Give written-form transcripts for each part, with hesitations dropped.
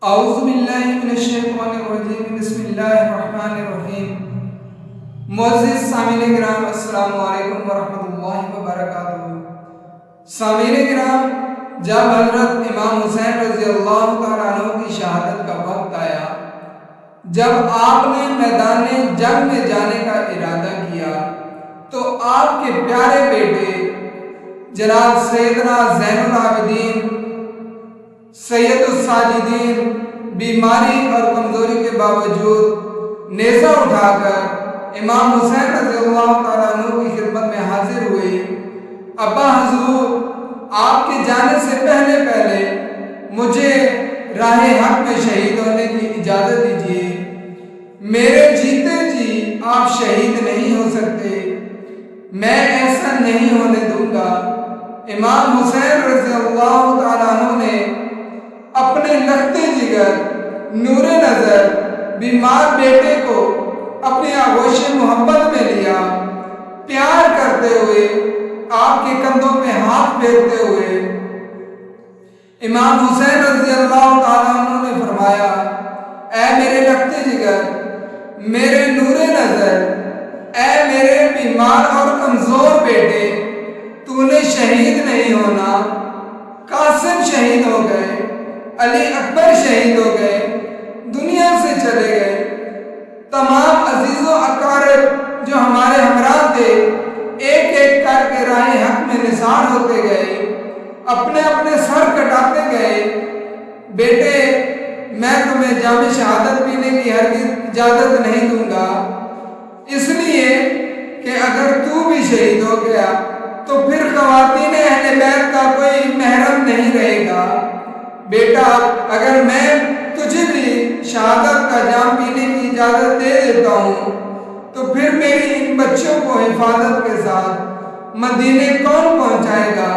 اعوذ باللہ من الشیطان الرجیم بسم اللہ الرحمن الرحیم۔ معزز سامعین کرام، السلام علیکم ورحمۃ اللہ وبرکاتہ۔ سامعین کرام، جب حضرت امام حسین رضی اللہ تعالیٰ عنہ کی شہادت کا وقت آیا، جب آپ نے میدان جنگ میں جانے کا ارادہ کیا تو آپ کے پیارے بیٹے جناب سیدنا زین العابدین سید الساجدین بیماری اور کمزوری کے باوجود نیزہ اٹھا کر امام حسین رضی اللہ تعالیٰ عنہ کی خدمت میں حاضر ہوئے۔ ابا حضور، آپ کے جانے سے پہلے مجھے راہ حق میں شہید ہونے کی اجازت دیجیے۔ میرے جیتے جی آپ شہید نہیں ہو سکتے، میں ایسا نہیں ہونے دوں گا۔ امام حسین رضی اللہ تعالیٰ عنہ نے اپنے لختے جگر، نور نظر بیمار بیٹے کو اپنی آغوش محبت میں لیا، پیار کرتے ہوئے آپ کے کندھوں پہ ہاتھ پھیرتے ہوئے امام حسین رضی اللہ تعالیٰ عنہ نے فرمایا، اے میرے لختے جگر، میرے نور نظر، اے میرے بیمار اور کمزور بیٹے، تو نے شہید نہیں ہونا۔ قاسم شہید ہو گئے، علی اکبر شہید ہو گئے، دنیا سے چلے گئے، تمام عزیز و اقارب جو ہمارے ہمراہ تھے ایک ایک کر کے راہ حق میں نثار ہوتے گئے، اپنے اپنے سر کٹاتے گئے۔ بیٹے، میں تمہیں جام شہادت پینے کی ہرگز اجازت نہیں دوں گا، اس لیے کہ اگر تو بھی شہید ہو گیا تو پھر خواتین اہل بیت کا کوئی محرم نہیں رہے گا۔ بیٹا، اگر میں تجھے بھی شہادت کا جام پینے کی اجازت دے دیتا ہوں تو پھر میری ان بچوں کو حفاظت کے ساتھ مدینے کون پہنچائے گا؟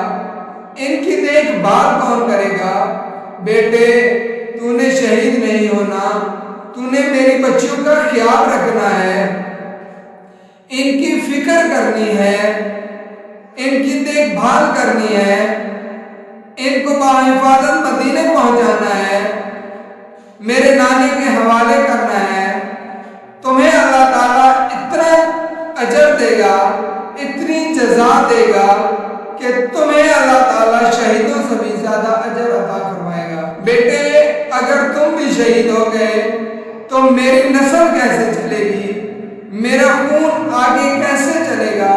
ان کی دیکھ بھال کون کرے گا؟ بیٹے، تو نے شہید نہیں ہونا، تو نے میری بچوں کا خیال رکھنا ہے، ان کی فکر کرنی ہے، ان کی دیکھ بھال کرنی ہے، ان کو باحفاظت مدینے پہنچانا ہے، میرے نانے کے حوالے کرنا ہے۔ تمہیں اللہ تعالیٰ اتنا اجر دے گا، اتنی جزا دے گا کہ تمہیں اللہ تعالیٰ شہیدوں سے بھی زیادہ اجر عطا فرمائے گا۔ بیٹے، اگر تم بھی شہید ہو گئے تو میری نسل کیسے چلے گی؟ میرا خون آگے کیسے چلے گا؟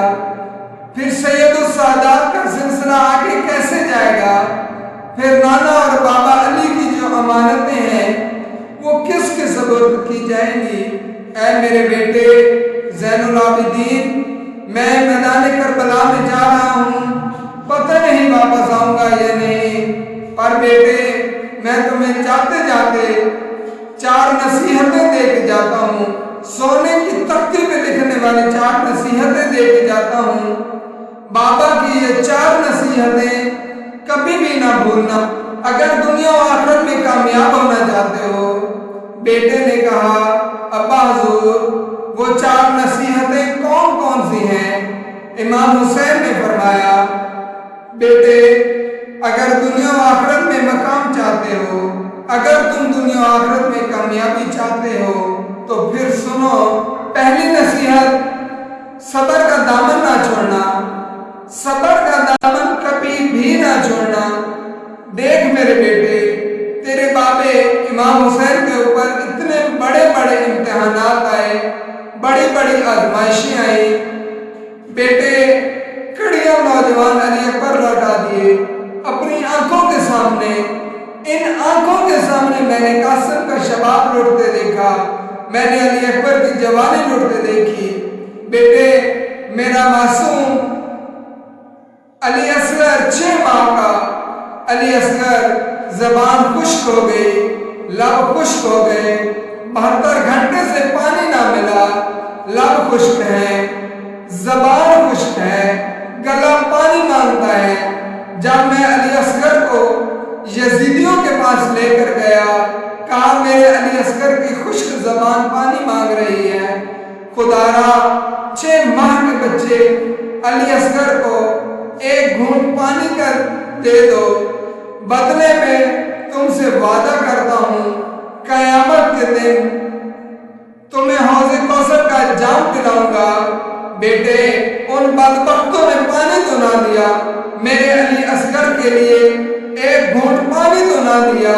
پھر سید السادات کا سلسلہ آگے کیسے جائے گا؟ پھر نانا اور بابا علی کی جو امانتیں ہیں وہ کس کے سپرد کی جائیں گی؟ اے میرے بیٹے زین العابدین، میں میدان کربلا میں جا رہا ہوں، پتہ نہیں واپس آؤں گا یا نہیں، پر بیٹے میں تمہیں جاتے جاتے 4 نصیحتیں دے کے جاتا ہوں، سونے کی تختی پہ لکھنے والی 4 نصیحتیں دے کے جاتا ہوں۔ بابا کی یہ 4 نصیحتیں کبھی بھی نہ بھولنا اگر دنیا و آخرت میں کامیاب ہونا چاہتے ہو۔ بیٹے نے کہا، ابا حضور، وہ 4 نصیحتیں کون کون سی ہیں؟ امام حسین نے فرمایا، بیٹے، اگر دنیا و آخرت میں مقام چاہتے ہو، اگر تم دنیا و آخرت میں کامیابی چاہتے ہو تو پھر سنو، پہلی نصیحت، صبر کا دامن نہ چھوڑنا، صبر کا دامن کبھی بھی نہ چھوڑنا۔ دیکھ میرے بیٹے، تیرے بابے امام حسین کے اوپر اتنے بڑے بڑے امتحانات آئے، بڑی بڑی آزمائشیں آئی، بیٹے کڑیاں نوجوان علی اکبر لوٹا دیے اپنی آنکھوں کے سامنے۔ ان آنکھوں کے سامنے میں نے قاسم کا شباب لوٹتے دیکھا، میں نے علی اکبر کی جوانی لوٹتے دیکھی۔ بیٹے، میرا معصوم علی اصغر 6 ماہ کا علی اصغر، زبان خشک ہو گئی، لب خشک ہو گئے، 72 گھنٹے سے پانی نہ ملا، لب خشک ہے، زبان خشک ہے، گلا پانی مانگتا ہے۔ جب میں علی اصغر کو یزیدیوں کے پاس لے کر گیا، کہا میرے علی اصغر کی خشک زبان پانی مانگ رہی ہے، خدا را 6 ماہ کے بچے علی اصغر کو 1 گھونٹ پانی کر دے دو، بدلے میں تم سے وعدہ کرتا ہوں قیامت کے دن تمہیں حوض کوثر کا جام پلاؤں گا۔ بیٹے ان بدبختوں نے پانی تو نہ دیا، میرے علی اصغر کے لیے ایک گھونٹ پانی تو نہ دیا،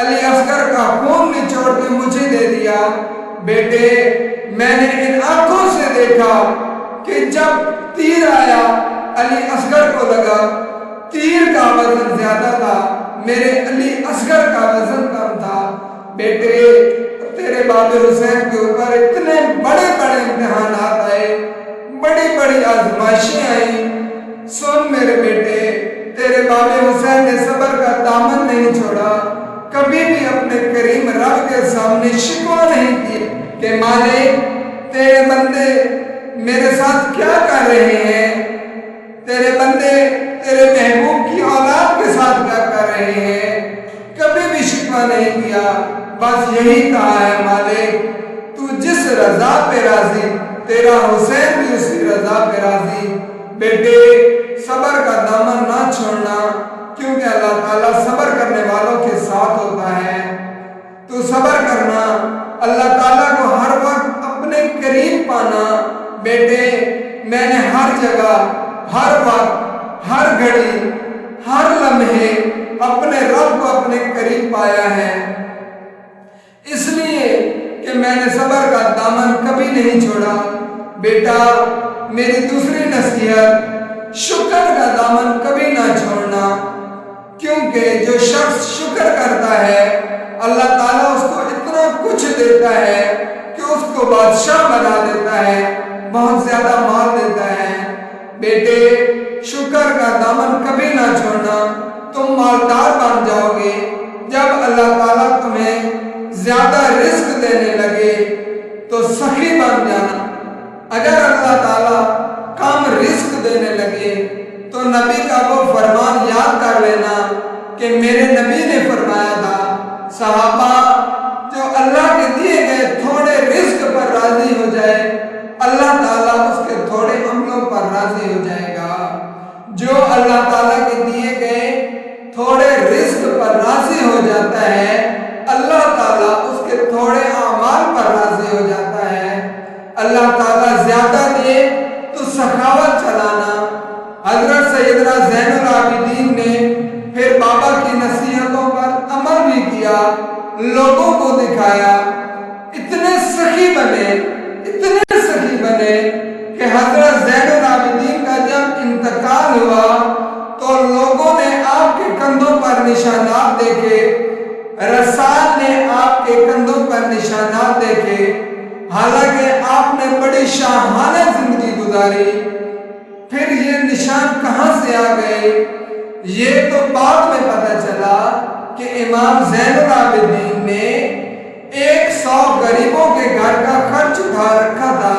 علی اصغر کا خون نچوڑ کے مجھے دے دیا۔ بیٹے میں نے ان آنکھوں سے دیکھا کہ جب تیر آیا علی اصغر کو لگا، تیر کا وزن زیادہ تھا، میرے علی اصغر کا وزن کم تھا۔ بیٹے تیرے باب حسین کے اوپر اتنے بڑے بڑے امتحانات آئے، بڑی بڑی آزمائشیں آئیں۔ سن میرے بیٹے، تیرے باب حسین نے صبر کا دامن نہیں چھوڑا، کبھی بھی اپنے کریم رب کے سامنے شکوہ نہیں کیا کہ مالک تیرے بندے میرے ساتھ کیا کر رہے ہیں، تیرے بندے تیرے محبوب کی اولاد کے ساتھ کیا کر رہے ہیں، کبھی بھی شکوہ نہیں کیا، بس یہی کہا ہے مالک تو جس رضا پہ راضی تیرا حسین بھی اسی رضا پہ راضی۔ بیٹے صبر کا دامن نہ چھوڑنا، کیونکہ اللہ تعالیٰ صبر کرنے والوں کے ساتھ ہوتا ہے۔ تو صبر کرنا، اللہ تعالیٰ کو ہر وقت اپنے قریب پانا۔ بیٹے میں نے ہر جگہ، ہر وقت، ہر گھڑی، ہر لمحے اپنے رب کو اپنے قریب پایا ہے، اس لیے کہ میں نے صبر کا دامن کبھی نہیں چھوڑا۔ بیٹا میری دوسری نصیحت، شکر کا دامن کبھی نہ چھوڑنا، کیونکہ جو شخص شکر کرتا ہے اللہ تعالیٰ اس کو اتنا کچھ دیتا ہے کہ اس کو بادشاہ بنا دیتا ہے، بہت زیادہ مال دیتا ہے۔ بیٹے شکر کا دامن کبھی نہ چھوڑنا، تم مالدار بن جاؤ گے جب اللہ تعالیٰ تمہیں زیادہ رزق دینے لگے تو سخی بن جانا۔ اگر اللہ تعالیٰ کم رزق دینے لگے تو نبی کا وہ فرمان یاد کر لینا کہ میرے نبی نے فرمایا تھا، صحابہ جو اللہ کے دیے گئے تھوڑے رزق پر راضی ہو جائے اللہ تعالیٰ اس کے تھوڑے عملوں پر راضی ہو جائے گا۔ جو اللہ تعالیٰ کے دیے گئے تھوڑے رزق پر راضی ہو جاتا ہے اللہ تعالیٰ اس کے تھوڑے اعمال پر راضی ہو جاتا ہے۔ اللہ تعالیٰ زیادہ دے تو سخاوت چلانا۔ حضرت سیدنا زین العابدین نے پھر بابا کی نصیحتوں پر عمل بھی کیا، لوگوں کو دکھایا، اتنے سخی بنے کہ حضرت زین العابدین کا جب انتقال ہوا تو لوگوں نے آپ کے کندھوں پر نشانات دیکھے، رسال نے آپ کے کندھوں پر نشانات دیکھے، حالانکہ آپ نے بڑی شاہانہ زندگی گزاری، پھر یہ نشان کہاں سے آ گئے یہ تو بعد میں پتہ چلا کہ امام زین العابدین نے 100 غریبوں کے گھر کا خرچ اٹھا رکھا تھا۔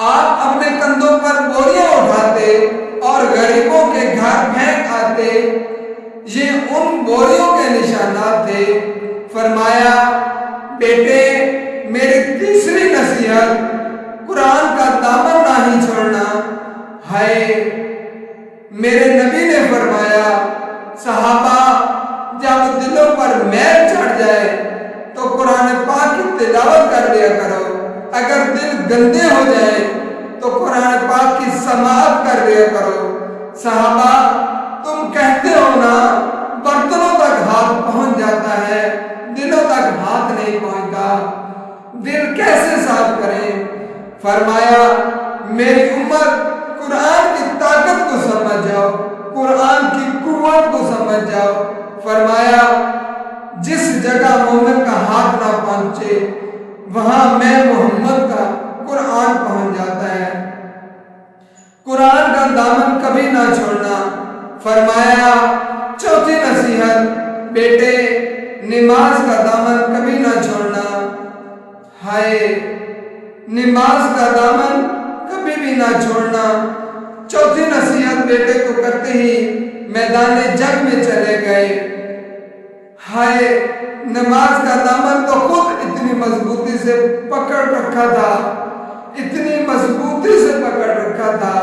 آپ اپنے کندھوں پر بوریاں اٹھاتے اور غریبوں کے گھر پھینک آتے، یہ ان بوریوں کے نشانات تھے۔ فرمایا بیٹے میری تیسری نصیحت، قرآن کا دامن نہیں چھوڑنا ہے۔ میرے نبی نے فرمایا صحابہ جب دلوں پر میل چڑھ جائے تو قرآن پاک کی تلاوت کر لیا کرو، اگر دل گندے ہو جائے تو قرآن پاک کی سماعت کر لیا کرو۔ صحابہ تم کہتے ہو نا برتنوں تک ہاتھ پہنچ جاتا ہے، دلوں تک ہاتھ نہیں پہنچتا، دل کیسے صاف کریں؟ فرمایا میری امت قرآن کی طاقت کو سمجھ جاؤ، قرآن کی قوت کو سمجھ جاؤ۔ فرمایا جس جگہ مومن کا ہاتھ نہ پہنچے وہاں میں محمد کا قرآن پہنچ جاتا ہے۔ قرآن کا دامن کبھی نہ چھوڑنا۔ فرمایا چوتھی نصیحت، بیٹے نماز کا دامن کبھی نہ چھوڑنا۔ ہائے نماز کا دامن کبھی بھی نہ چھوڑنا۔ چوتھی نصیحت بیٹے کو کرتے ہی میدان جنگ میں چلے گئے۔ ہائے نماز کا دامن تو خود اتنی مضبوطی سے پکڑ رکھا تھا، اتنی مضبوطی سے پکڑ رکھا تھا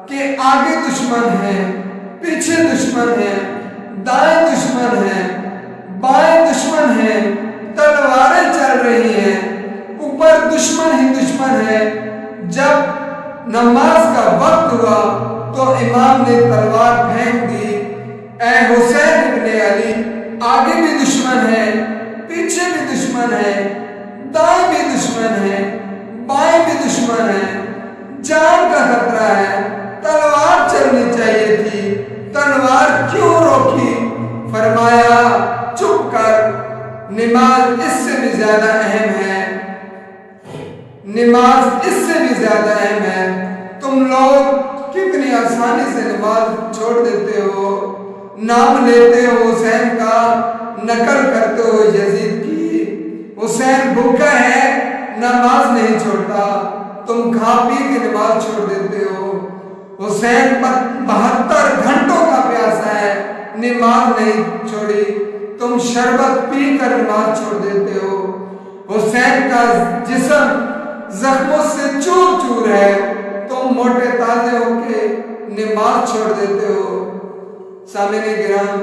کہ آگے دشمن ہیں، پیچھے دشمن ہیں، دائیں دشمن ہیں، بائیں دشمن ہیں، تلواریں چل رہی ہیں، اوپر دشمن ہی دشمن ہے۔ جب نماز کا وقت ہوا تو امام نے تلوار پھینک دی، اے حسین ابن علی، آگے بھی دشمن ہے، پیچھے بھی دشمن ہے، دائیں بھی دشمن ہے، بائیں بھی دشمن ہے، جان کا خطرہ ہے، تلوار چلنی چاہیے تھی، تلوار کیوں روکی؟ فرمایا چپ کر، نماز اس سے بھی زیادہ اہم ہے، نماز اس سے بھی زیادہ اہم ہے۔ تم لوگ کتنی آسانی سے نماز چھوڑ دیتے ہو، نام لیتے ہو حسین کا، نقل کرتے ہو یزید کی، حسین بھوکا ہے نماز نہیں چھوڑتا، تم کھا پی کے نماز چھوڑ دیتے ہو، حسین 72 گھنٹوں کا پیاسا ہے نماز نہیں چھوڑی، تم شربت پی کر نماز چھوڑ دیتے ہو، حسین کا جسم زخموں سے چور چور ہے، تم موٹے تازے ہو کے نماز چھوڑ دیتے ہو۔ سامعین کرام،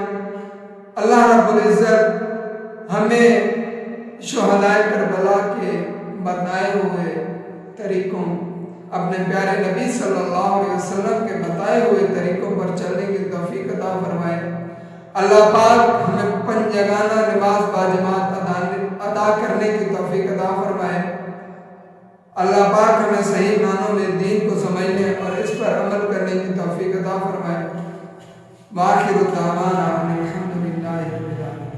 اللہ رب العزت ہمیں شہدائے کربلا کے بتائے ہوئے طریقوں، اپنے پیارے نبی صلی اللہ علیہ وسلم کے بتائے ہوئے طریقوں پر چلنے کی توفیق عطا فرمائے۔ اللہ پاک ہمیں 5 جگانہ نماز باجماعت ادا کرنے کی توفیق عطا فرمائے۔ اللہ پاک ہمیں صحیح معنوں میں دین کو سمجھنے اور اس پر عمل کرنے کی توفیق عطا فرمائے۔ وآخر دعوانا